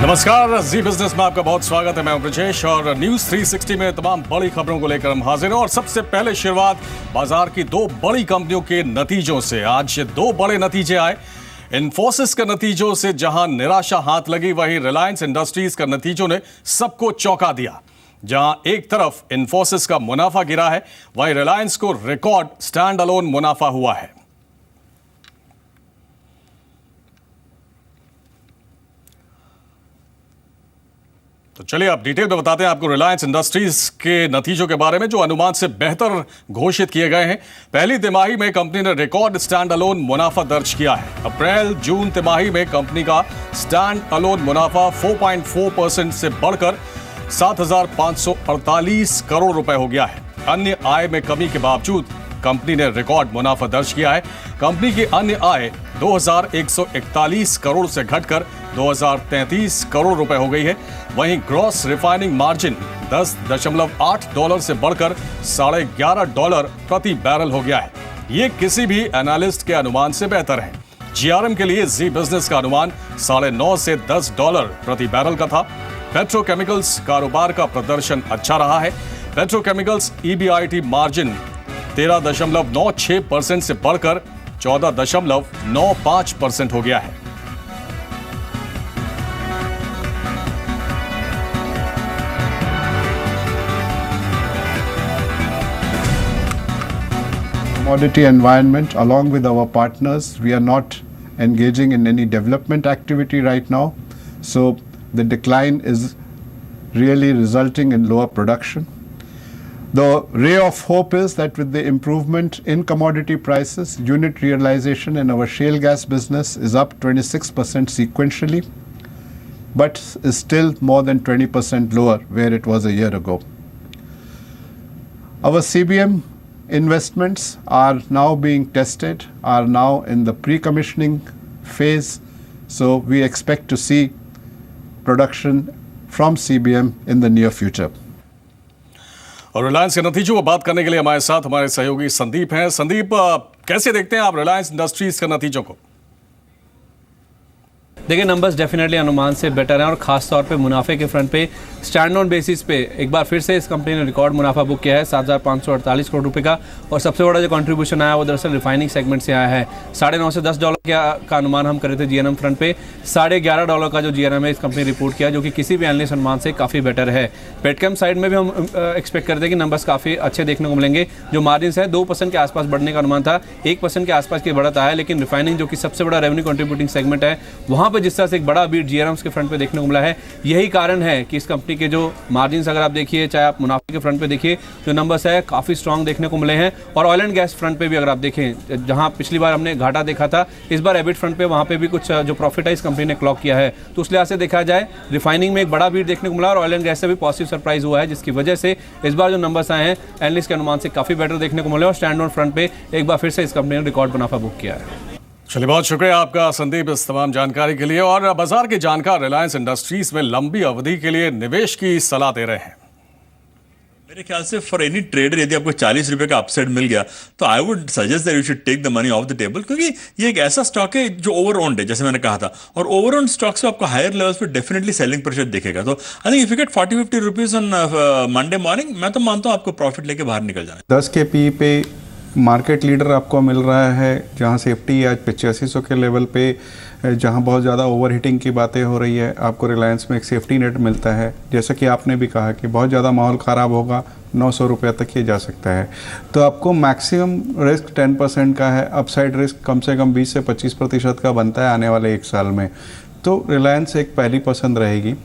नमस्कार, जी बिजनेस में आपका बहुत स्वागत है। मैं ब्रजेश और न्यूज 360 में तमाम बड़ी खबरों को लेकर हम हाजिर हैं। और सबसे पहले शुरुआत बाजार की दो बड़ी कंपनियों के नतीजों से। आज दो बड़े नतीजे आए। इन्फोसिस के नतीजों से जहां निराशा हाथ लगी, वहीं रिलायंस इंडस्ट्रीज का नतीजों ने सबको चौंका दिया। जहां एक तरफ इन्फोसिस का मुनाफा गिरा है, वहीं रिलायंस को रिकॉर्ड स्टैंड अलोन मुनाफा हुआ है। तो चलिए अब डिटेल में बताते हैं आपको रिलायंस इंडस्ट्रीज के नतीजों के बारे में, जो अनुमान से बेहतर घोषित किए गए हैं। पहली तिमाही में कंपनी ने रिकॉर्ड स्टैंड अलोन मुनाफा दर्ज किया है। अप्रैल जून तिमाही में कंपनी का स्टैंड अलोन मुनाफा 4.4% से बढ़कर 7,548 करोड़ रुपए हो गया है। अन्य आय में कमी के बावजूद कंपनी ने रिकॉर्ड मुनाफा दर्ज किया है। कंपनी की अन्य आय 2,141 करोड़ से घटकर 2,033 करोड़ रुपए हो गई है। वहीं ग्रॉस रिफाइनिंग मार्जिन $10.8 से बढ़कर $11.5 प्रति बैरल हो गया है। ये किसी भी एनालिस्ट के अनुमान से बेहतर है। जीआरएम के लिए जी बिजनेस का अनुमान $9.5 से $10 प्रति बैरल का था। पेट्रोकेमिकल्स कारोबार का प्रदर्शन अच्छा रहा है। पेट्रोकेमिकल्स ईबीआईटी मार्जिन 13.96% से बढ़कर 14.95% हो गया है। Commodity environment, along with our partners, we are not engaging in any development activity right now, so the decline is really resulting in lower production. The ray of hope is that with the improvement in commodity prices, unit realization in our shale gas business is up 26% sequentially, but is still more than 20% lower where it was a year ago. Our CBM investments are now being tested, are now in the pre-commissioning phase, so we expect to see production from CBM in the near future. और रिलायंस के नतीजों पर बात करने के लिए हमारे साथ हमारे सहयोगी संदीप हैं। संदीप, कैसे देखते हैं आप रिलायंस इंडस्ट्रीज के नतीजों को? देखिए, नंबर्स डेफिनेटली अनुमान से बेटर हैं और खास तौर पे मुनाफे के फ्रंट पे स्टैंड ऑन बेसिस पे एक बार फिर से इस कंपनी ने रिकॉर्ड मुनाफा बुक किया है 7,548 करोड़ रुपए का। और सबसे बड़ा जो कंट्रीब्यूशन आया वो दरअसल रिफाइनिंग सेगमेंट से आया है। $9.5 से $10 का अनुमान हम कर रहे थे जीएनएम फ्रंट पे। $11.5 का जो जीएनएम है इस कंपनी रिपोर्ट किया, जो कि किसी भी एनालिस्ट अनुमान से काफ़ी बेटर है। पेटकेम साइड में भी हम एक्सपेक्ट करते हैं कि नंबर्स काफ़ी अच्छे देखने को मिलेंगे। जो मार्जिन है 2% के आसपास बढ़ने का अनुमान था, 1% के आसपास की बढ़त आया, लेकिन रिफाइनिंग जो कि सबसे बड़ा रेवेन्यू कंट्रीब्यूटिंग सेगमेंट है, वहाँ पर जिस तरह से एक बड़ा बीट जीआरएम्स के फ्रंट पे देखने को मिला है, यही कारण है कि इस कंपनी के जो मार्जिन्स अगर आप देखिए, चाहे आप मुनाफे के फ्रंट पे देखिए, जो नंबर्स है काफ़ी स्ट्रांग देखने को मिले हैं। और ऑयल एंड गैस फ्रंट पे भी अगर आप देखें, जहां पिछली बार हमने घाटा देखा था, इस बार एबिट फ्रंट पे वहां पे भी कुछ जो प्रॉफिट है इस कंपनी ने क्लॉक किया है। तो उस लिहाज से देखा जाए, रिफाइनिंग में एक बड़ा बीट देखने को मिला और ऑयल एंड गैस से भी पॉजिटिव सरप्राइज हुआ है, जिसकी वजह से इस बार जो नंबर्स आए हैं एनालिस्ट के अनुमान से काफ़ी बेटर देखने को मिले और स्टैंड ऑन फ्रंट पे एक बार फिर से इस कंपनी ने रिकॉर्ड मुनाफा बुक किया है। चलिए, बहुत शुक्रिया आपका संदीप इस तमाम जानकारी के लिए। और बाजार के जानकार रिलायंस इंडस्ट्रीज में लंबी अवधि के लिए निवेश की सलाह दे रहे हैं। मेरे ख्याल से फॉर एनी ट्रेडर यदि आपको ₹40 का अपसाइड मिल गया तो I would suggest that you should take the money off the table, क्योंकि ये एक ऐसा स्टॉक है जो ओवर ओन्ड है, जैसे मैंने कहा था। और ओवर ओन्ड स्टॉक्स पे आपको हायर लेवल्स पे डेफिनेटली सेलिंग प्रेशर दिखेगा। तो I think if you get 40-50 rupees on Monday morning, मैं तो मानता हूँ आपको प्रॉफिट लेके बाहर निकल जाना। 10 के पी पे मार्केट लीडर आपको मिल रहा है, जहां सेफ्टी आज 8500 के लेवल पे, जहां बहुत ज़्यादा ओवर हीटिंग की बातें हो रही है, आपको रिलायंस में एक सेफ्टी नेट मिलता है। जैसा कि आपने भी कहा कि बहुत ज़्यादा माहौल ख़राब होगा, 900 रुपये तक ये जा सकता है। तो आपको मैक्सिमम रिस्क 10% का है, अपसाइड रिस्क कम से कम 20 से 25% का बनता है आने वाले 1 साल में। तो रिलायंस एक पहली पसंद रहेगी।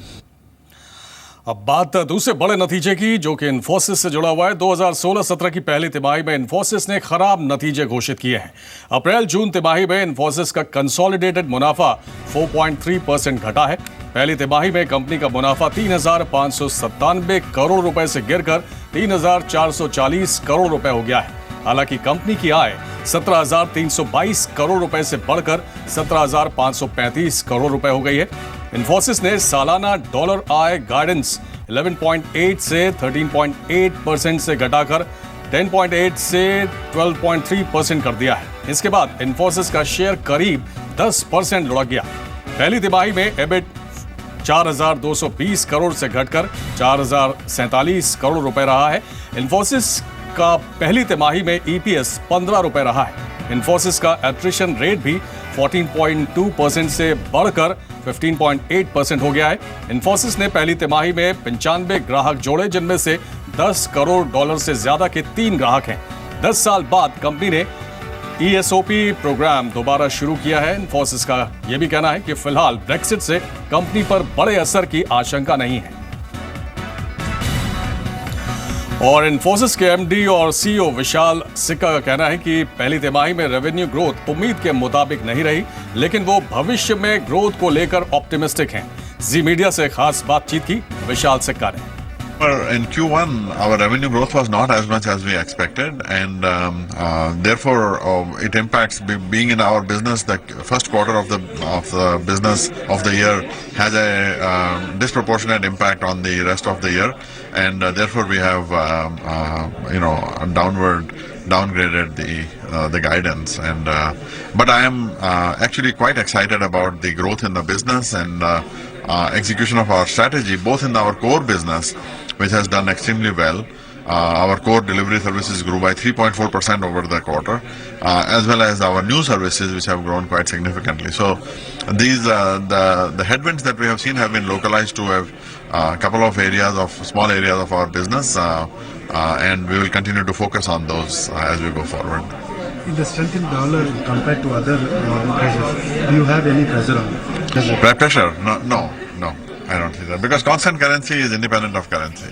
अब बात दूसरे बड़े नतीजे की, जो कि इन्फोसिस से जुड़ा हुआ है। 2016-17 की पहली तिमाही में इन्फोसिस ने खराब नतीजे घोषित किए हैं। अप्रैल जून तिमाही में इन्फोसिस का कंसोलिडेटेड मुनाफा 4.3% घटा है। पहली तिमाही में कंपनी का मुनाफा 3,597 करोड़ रुपए से गिरकर 3,440 करोड़ रुपए हो गया है। हालांकि कंपनी की आय 17,322 करोड़ रुपए से बढ़कर 17,535 करोड़ रुपए हो गई है। इन्फोसिस ने सालाना डॉलर आय गाइडेंस 11.8 से 13.8% से घटाकर 10.8 से 12.3% कर दिया है। इसके बाद इन्फोसिस का शेयर करीब 10% लुढ़क गया। पहली तिमाही में एबिट 4,220 करोड़ से घटकर 4,047 करोड़ रुपए रहा है। इन्फोसिस का पहली तिमाही में ईपीएस 15 रुपए रहा है। इन्फोसिस का एट्रिशन रेट भी 14.2% से बढ़कर 15.8% हो गया है। इन्फोसिस ने पहली तिमाही में 95 ग्राहक जोड़े, जिनमें से $10 करोड़ से ज्यादा के 3 ग्राहक हैं। 10 साल बाद कंपनी ने ESOP प्रोग्राम दोबारा शुरू किया है। इन्फोसिस का यह भी कहना है कि फिलहाल ब्रेक्सिट से कंपनी पर बड़े असर की आशंका नहीं है। और इन्फोसिस के एमडी और सीईओ विशाल सिक्का का कहना है कि पहली तिमाही में रेवेन्यू ग्रोथ उम्मीद के मुताबिक नहीं रही, लेकिन वो भविष्य में ग्रोथ को लेकर ऑप्टिमिस्टिक हैं। जी मीडिया से खास बातचीत की विशाल सिक्का ने। In Q1, our revenue growth was not as much as we expected, and therefore it impacts being in our business. The first quarter of the business of the year has a disproportionate impact on the rest of the year, and therefore we have downgraded the guidance. And but I am actually quite excited about the growth in the business and execution of our strategy, both in our core business, which has done extremely well. Our core delivery services grew by 3.4% over the quarter, as well as our new services, which have grown quite significantly. So these the headwinds that we have seen have been localized to a couple of small areas of our business, and we will continue to focus on those as we go forward. In the strengthened dollar compared to other pressures, do you have any pressure on it? Pressure? No, I don't see that, because constant currency is independent of currency.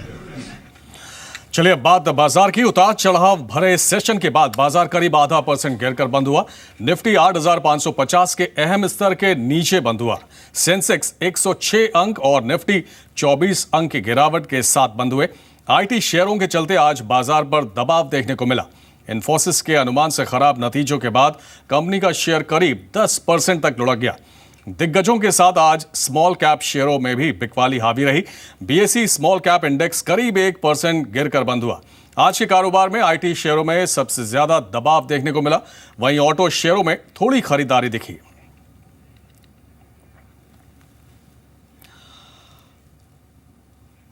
चलिए अब बात बाजार की। उतार चढ़ाव भरे session के बाद बाजार करीब 0.5% गिरकर बंद हुआ। निफ्टी 8,550 के अहम स्तर के नीचे बंद हुआ। सेंसेक्स 106 अंक और निफ्टी 24 अंक की गिरावट के साथ बंद हुए। आईटी शेयरों के चलते आज बाजार पर दबाव देखने को मिला। इन्फोसिस के अनुमान से खराब नतीजों के बाद कंपनी का शेयर करीब 10% तक लुढ़क गया। दिग्गजों के साथ आज स्मॉल कैप शेयरों में भी बिकवाली हावी रही। बीएसई स्मॉल कैप इंडेक्स करीब 1% गिरकर बंद हुआ। आज के कारोबार में आईटी शेयरों में सबसे ज्यादा दबाव देखने को मिला, वहीं ऑटो शेयरों में थोड़ी खरीदारी दिखी।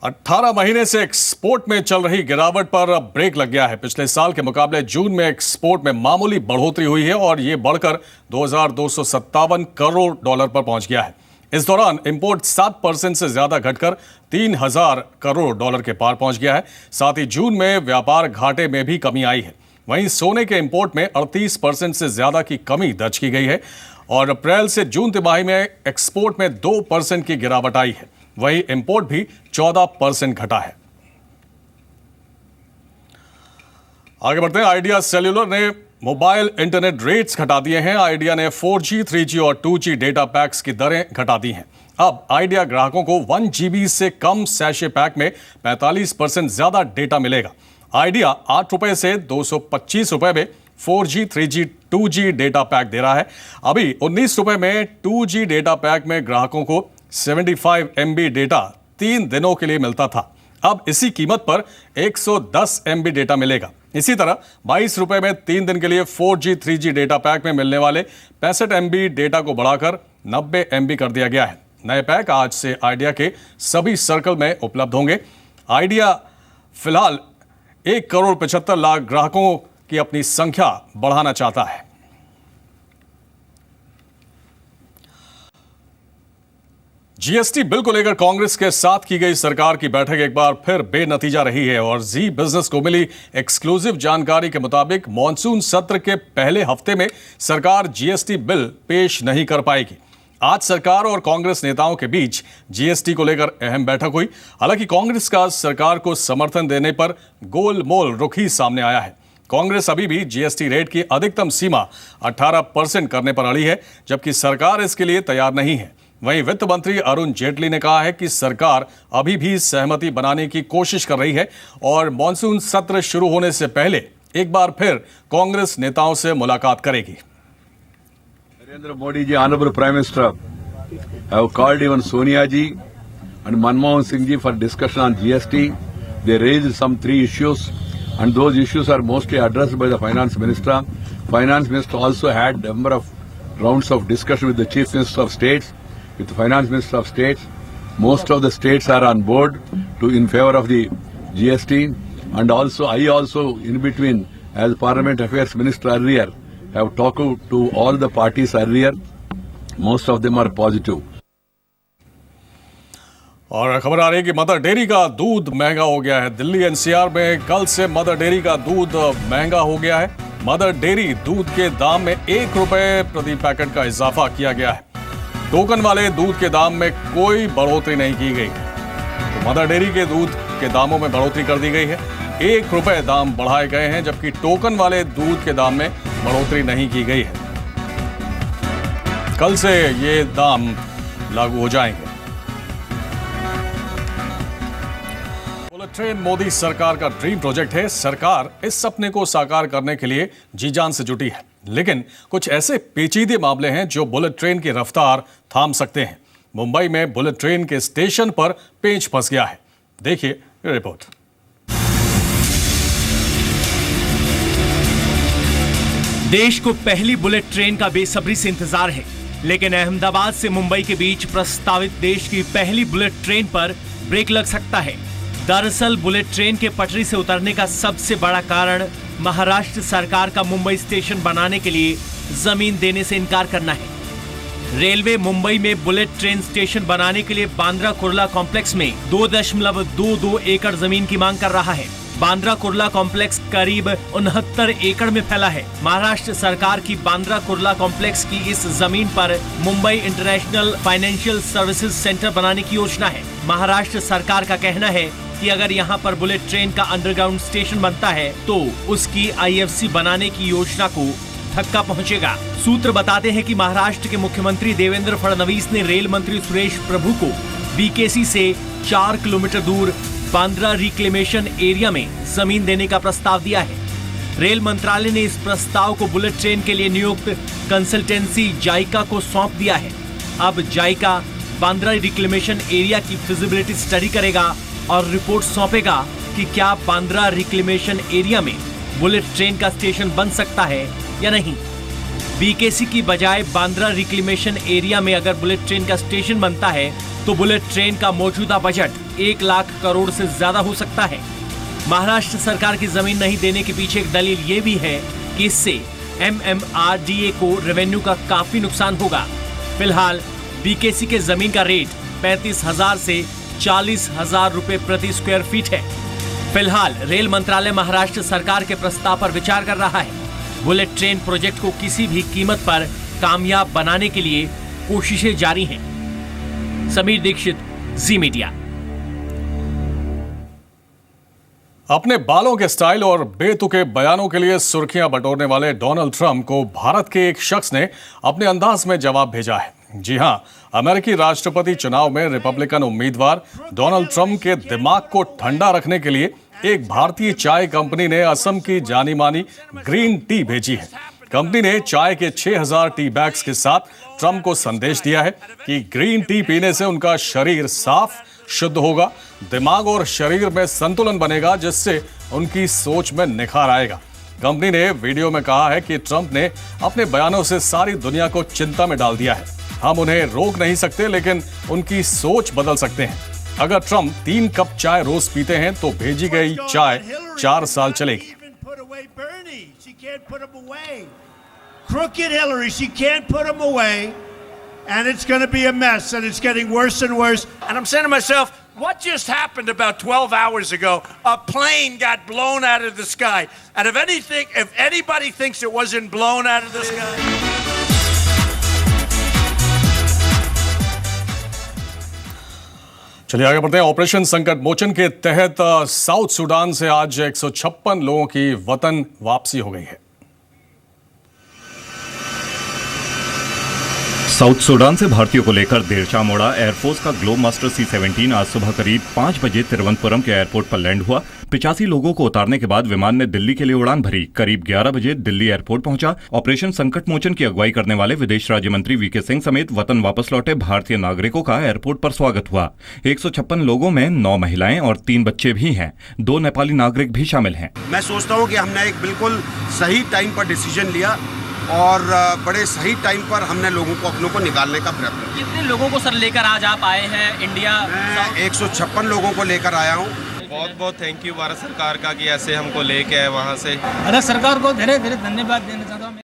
18 महीने से एक्सपोर्ट में चल रही गिरावट पर अब ब्रेक लग गया है। पिछले साल के मुकाबले जून में एक्सपोर्ट में मामूली बढ़ोतरी हुई है और यह बढ़कर $2,257 करोड़ पर पहुंच गया है। इस दौरान इंपोर्ट 7% से ज्यादा घटकर $3,000 करोड़ के पार पहुंच गया है। साथ ही जून में व्यापार घाटे में भी कमी आई है। वहीं सोने के इंपोर्ट में 38% से ज्यादा की कमी दर्ज की गई है और अप्रैल से जून तिमाही में एक्सपोर्ट में 2% की गिरावट आई है। वहीं इंपोर्ट भी 14% घटा है। आगे बढ़ते हैं। आइडिया सेल्यूलर ने मोबाइल इंटरनेट रेट्स घटा दिए हैं। आइडिया ने 4G, 3G और 2G डेटा पैक्स की दरें घटा दी हैं। अब आइडिया ग्राहकों को 1 GB से कम सैशे पैक में 45% ज्यादा डेटा मिलेगा। आइडिया ₹8 से ₹225 में 4G, 3G, 2G data pack दे रहा है। अभी ₹19 में 2G डेटा पैक में ग्राहकों को 75 MB डेटा 3 दिनों के लिए मिलता था। अब इसी कीमत पर 110 MB डेटा मिलेगा। इसी तरह ₹22 में 3 दिन के लिए 4G, 3G डेटा पैक में मिलने वाले 65 MB डेटा को बढ़ाकर 90 MB कर दिया गया है। नए पैक आज से आइडिया के सभी सर्कल में उपलब्ध होंगे। आइडिया फिलहाल 1,75,00,000 ग्राहकों की अपनी संख्या बढ़ाना चाहता है। जीएसटी बिल को लेकर कांग्रेस के साथ की गई सरकार की बैठक एक बार फिर बेनतीजा रही है और जी बिजनेस को मिली एक्सक्लूसिव जानकारी के मुताबिक मॉनसून सत्र के पहले हफ्ते में सरकार जीएसटी बिल पेश नहीं कर पाएगी। आज सरकार और कांग्रेस नेताओं के बीच जीएसटी को लेकर अहम बैठक हुई। हालांकि कांग्रेस का सरकार को समर्थन देने पर गोलमोल रुख ही सामने आया है। कांग्रेस अभी भी जीएसटी रेट की अधिकतम सीमा 18% करने पर अड़ी है, जबकि सरकार इसके लिए तैयार नहीं है। वहीं वित्त मंत्री अरुण जेटली ने कहा है कि सरकार अभी भी सहमति बनाने की कोशिश कर रही है और मॉनसून सत्र शुरू होने से पहले एक बार फिर कांग्रेस नेताओं से मुलाकात करेगी। Narendra Modi ji, Honorable Prime Minister, have called even Sonia ji and Manmohan Singh ji for discussion on GST. They raised some 3 issues, and those issues are mostly addressed by the Finance Minister. Finance Minister also had number of rounds of discussion with the Chief Minister of States, with the Finance Minister of States. Most of the states are on board in favor of the GST, and also I also in between as Parliament Affairs Minister earlier have talked to all the parties earlier. Most of them are positive. और खबर आ रही है कि mother dairy का दूध महंगा हो गया है। दिल्ली एनसीआर में कल से मदर डेयरी का दूध महंगा हो गया है। मदर डेयरी दूध के दाम में 1 रुपए प्रति पैकेट का इजाफा किया गया है। टोकन वाले दूध के दाम में कोई बढ़ोतरी नहीं की गई। तो मदर डेयरी के दूध के दामों में बढ़ोतरी कर दी गई है। 1 रुपए दाम बढ़ाए गए हैं, जबकि टोकन वाले दूध के दाम में बढ़ोतरी नहीं की गई है। कल से ये दाम लागू हो जाएंगे। बुलेट ट्रेन मोदी सरकार का ड्रीम प्रोजेक्ट है। सरकार इस सपने को साकार करने के लिए जी जान से जुटी है, लेकिन कुछ ऐसे पेचीदे मामले हैं जो बुलेट ट्रेन की रफ्तार थाम सकते हैं। मुंबई में बुलेट ट्रेन के स्टेशन पर पेंच फंस गया है। देखिए ये रिपोर्ट। देश को पहली बुलेट ट्रेन का बेसब्री से इंतजार है, लेकिन अहमदाबाद से मुंबई के बीच प्रस्तावित देश की पहली बुलेट ट्रेन पर ब्रेक लग सकता है। दरअसल बुलेट ट्रेन के पटरी से उतरने का सबसे बड़ा कारण महाराष्ट्र सरकार का मुंबई स्टेशन बनाने के लिए जमीन देने से इनकार करना है। रेलवे मुंबई में बुलेट ट्रेन स्टेशन बनाने के लिए बांद्रा कुर्ला कॉम्प्लेक्स में 2.22 एकड़ जमीन की मांग कर रहा है। बांद्रा कुर्ला कॉम्प्लेक्स करीब 69 एकड़ में फैला है। महाराष्ट्र सरकार की बांद्रा कुर्ला कॉम्प्लेक्स की इस जमीन पर Mumbai international financial services centre बनाने की योजना है। महाराष्ट्र सरकार का कहना है कि अगर यहाँ पर बुलेट ट्रेन का अंडरग्राउंड स्टेशन बनता है तो उसकी IFC बनाने की योजना को धक्का पहुंचेगा। सूत्र बताते हैं कि महाराष्ट्र के मुख्यमंत्री देवेंद्र फडणवीस ने रेल मंत्री सुरेश प्रभु को BKC से 4 किलोमीटर दूर बांद्रा रिक्लेमेशन एरिया में जमीन देने का प्रस्ताव दिया है। रेल मंत्रालय ने इस प्रस्ताव को बुलेट ट्रेन के लिए नियुक्त कंसल्टेंसी जाइका को सौंप दिया है। अब जाइका बांद्रा रिक्लेमेशन एरिया की फिजिबिलिटी स्टडी करेगा और रिपोर्ट सौंपेगा कि क्या बांद्रा रिक्लेमेशन एरिया में बुलेट ट्रेन का स्टेशन बन सकता है या नहीं। BKC की बजाय बांद्रा रिक्लेमेशन एरिया में अगर बुलेट ट्रेन का स्टेशन बनता है तो बुलेट ट्रेन का मौजूदा बजट 1 लाख करोड़ से ज्यादा हो सकता है। महाराष्ट्र सरकार की जमीन नहीं देने के पीछे एक दलील ये भी है कि इससे MMRDA को रेवेन्यू का काफी नुकसान होगा। फिलहाल BKC के जमीन का रेट 35,000 से 40,000 रुपए प्रति स्क्वायर फीट है। फिलहाल रेल मंत्रालय महाराष्ट्र सरकार के प्रस्ताव पर विचार कर रहा है। बुलेट ट्रेन प्रोजेक्ट को किसी भी कीमत पर कामयाब बनाने के लिए कोशिशें जारी हैं। समीर दीक्षित, जी मीडिया। अपने बालों के स्टाइल और बेतुके बयानों के लिए सुर्खियां बटोरने वाले डोनाल्ड ट्रंप को भारत के एक शख्स ने अपने अंदाज में जवाब भेजा है। जी हां, अमेरिकी राष्ट्रपति चुनाव में रिपब्लिकन उम्मीदवार डोनाल्ड ट्रंप के दिमाग को ठंडा रखने के लिए एक भारतीय चाय कंपनी ने असम की जानी मानी ग्रीन टी भेजी है। कंपनी ने चाय के 6000 टी बैग्स के साथ ट्रंप को संदेश दिया है कि ग्रीन टी पीने से उनका शरीर साफ शुद्ध होगा, दिमाग और शरीर में संतुलन बनेगा, जिससे उनकी सोच में निखार आएगा। कंपनी ने वीडियो में कहा है कि ट्रंप ने अपने बयानों से सारी दुनिया को चिंता में डाल दिया है। हम उन्हें रोक नहीं सकते, लेकिन उनकी सोच बदल सकते हैं। अगर ट्रंप 3 कप चाय रोज पीते हैं तो भेजी गई चाय 4 साल चलेगी। Crooked Hillary, she can't put him away, and it's going to be a mess, and it's getting worse and worse. And I'm saying to myself, what just happened about 12 hours ago? A plane got blown out of the sky. And if anybody thinks it wasn't blown out of the sky. चलिए आगे बढ़ते हैं। Operation संकट मोचन के तहत south Sudan से आज 156 लोगों की वतन वापसी हो गई है। साउथ सूडान से भारतीयों को लेकर देर शाम उड़ा एयरफोर्स का ग्लोब मास्टर C-17 आज सुबह करीब 5 बजे तिरुवनंतपुरम के एयरपोर्ट पर लैंड हुआ। 85 लोगों को उतारने के बाद विमान ने दिल्ली के लिए उड़ान भरी। करीब 11 बजे दिल्ली एयरपोर्ट पहुंचा। ऑपरेशन संकट मोचन की अगुवाई करने वाले विदेश राज्य मंत्री VK सिंह समेत वतन वापस लौटे भारतीय नागरिकों का एयरपोर्ट पर स्वागत हुआ। 156 लोगों में 9 महिलाएं और 3 बच्चे भी हैं। 2 नेपाली नागरिक भी शामिल हैं। मैं सोचता हूँ कि हमने एक बिल्कुल सही टाइम पर डिसीजन लिया। और बड़े सही टाइम पर हमने लोगों को अपनों को निकालने का प्रयत्न किया। कितने लोगों को सर लेकर आज आप आए हैं इंडिया? 156 लोगों को लेकर आया हूँ। बहुत बहुत थैंक यू भारत सरकार का कि ऐसे हमको लेके आए वहाँ से। अरे सरकार को धीरे धीरे धन्यवाद देना चाहता हूँ।